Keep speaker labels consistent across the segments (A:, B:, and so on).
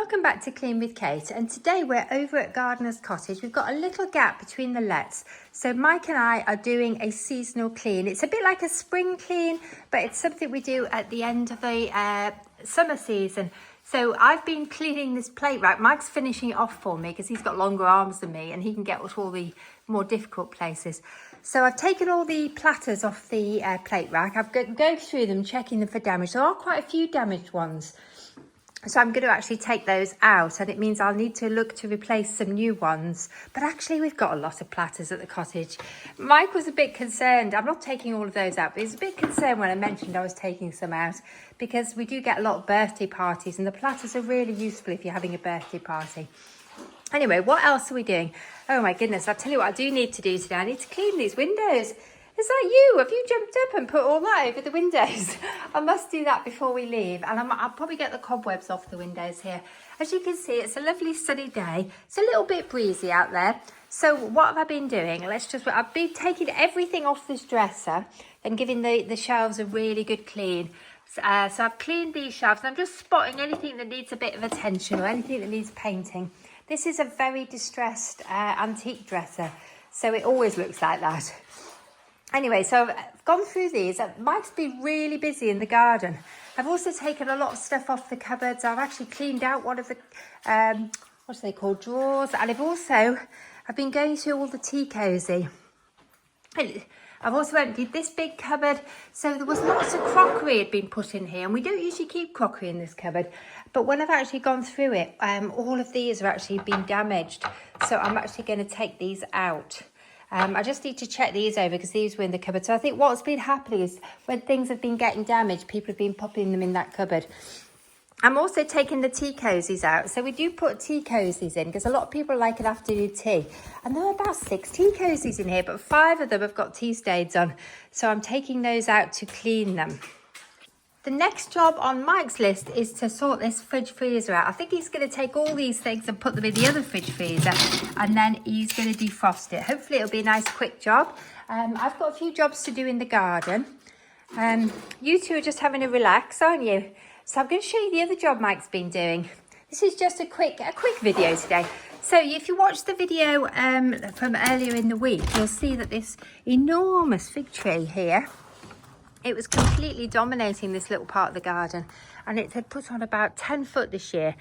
A: welcome back to Clean with Kate, and today we're over at Gardeners Cottage. We've got a little gap between the lets, so Mike and I are doing a seasonal clean. It's a bit like a spring clean, but it's something we do at the end of the summer season. So I've been cleaning this plate rack. Mike's finishing it off for me because he's got longer arms than me and he can get to all the more difficult places. So I've taken all the platters off the plate rack. I've going through them, checking them for damage. There are quite a few damaged ones. So I'm going to actually take those out, and it means I'll need to look to replace some new ones. But actually we've got a lot of platters at the cottage. Mike was a bit concerned. I'm not taking all of those out, but he was a bit concerned when I mentioned I was taking some out, because we do get a lot of birthday parties and the platters are really useful if you're having a birthday party. Anyway, what else are we doing? Oh my goodness, I'll tell you what I do need to do today. I need to clean these windows. Is that you? Have you jumped up and put all that over the windows? I must do that before we leave. And I'll probably get the cobwebs off the windows here. As you can see, it's a lovely sunny day. It's a little bit breezy out there. So what have I been doing? I've been taking everything off this dresser and giving the shelves a really good clean. So I've cleaned these shelves. And I'm just spotting anything that needs a bit of attention or anything that needs painting. This is a very distressed antique dresser. So it always looks like that. Anyway, so I've gone through these. Mike's been really busy in the garden. I've also taken a lot of stuff off the cupboards. I've actually cleaned out one of the, what do they call, drawers. And I've been going through all the tea cosy. I've also emptied this big cupboard. So there was lots of crockery had been put in here. And we don't usually keep crockery in this cupboard. But when I've actually gone through it, all of these have actually been damaged. So I'm actually going to take these out. I just need to check these over because these were in the cupboard. So I think what's been happening is when things have been getting damaged, people have been popping them in that cupboard. I'm also taking the tea cosies out. So we do put tea cosies in because a lot of people like an afternoon tea. And there are about 6 tea cosies in here, but 5 of them have got tea stains on. So I'm taking those out to clean them. The next job on Mike's list is to sort this fridge freezer out. I think he's going to take all these things and put them in the other fridge freezer, and then he's going to defrost it. Hopefully it'll be a nice quick job. I've got a few jobs to do in the garden. You two are just having a relax, aren't you? So I'm going to show you the other job Mike's been doing. This is just a quick video today. So if you watch the video from earlier in the week, you'll see that this enormous fig tree here, it was completely dominating this little part of the garden, and it had put on about 10 foot this year.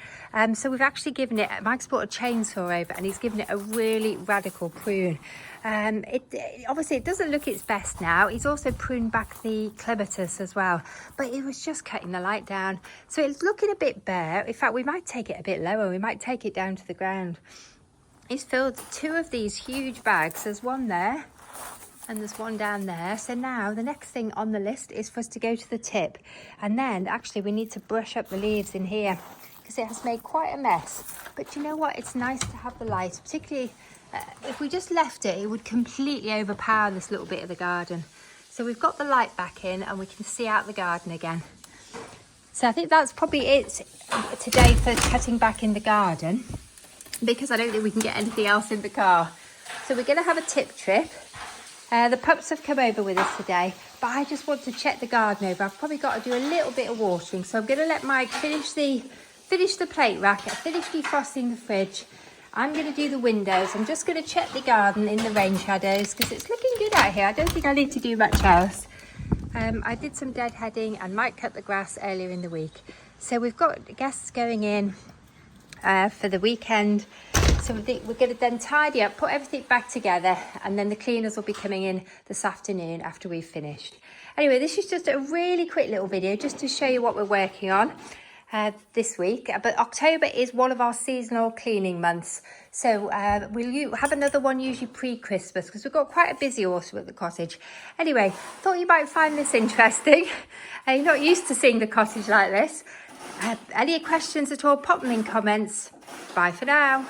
A: So we've actually given it, Mike's brought a chainsaw over and he's given it a really radical prune. Obviously it doesn't look its best now. He's also pruned back the clematis as well, but it was just cutting the light down. So it's looking a bit bare. In fact, we might take it a bit lower. We might take it down to the ground. He's filled 2 of these huge bags. There's one there. And there's one down there. So now the next thing on the list is for us to go to the tip. And then actually we need to brush up the leaves in here because it has made quite a mess. But you know what? It's nice to have the light, particularly if we just left it, it would completely overpower this little bit of the garden. So we've got the light back in and we can see out the garden again. So I think that's probably it today for cutting back in the garden, because I don't think we can get anything else in the car. So we're going to have a tip trip. The pups have come over with us today, but I just want to check the garden over. I've probably got to do a little bit of watering, so I'm going to let Mike finish the plate rack, finish defrosting the fridge. I'm going to do the windows. I'm just going to check the garden in the rain shadows because it's looking good out here. I don't think I need to do much else. I did some deadheading and Mike cut the grass earlier in the week. So we've got guests going in for the weekend. So we're going to then tidy up, put everything back together, and then the cleaners will be coming in this afternoon after we've finished. Anyway, this is just a really quick little video just to show you what we're working on this week. But October is one of our seasonal cleaning months. So we'll have another one usually pre-Christmas because we've got quite a busy autumn at the cottage. Anyway, thought you might find this interesting. You're not used to seeing the cottage like this. Any questions at all, pop them in comments. Bye for now.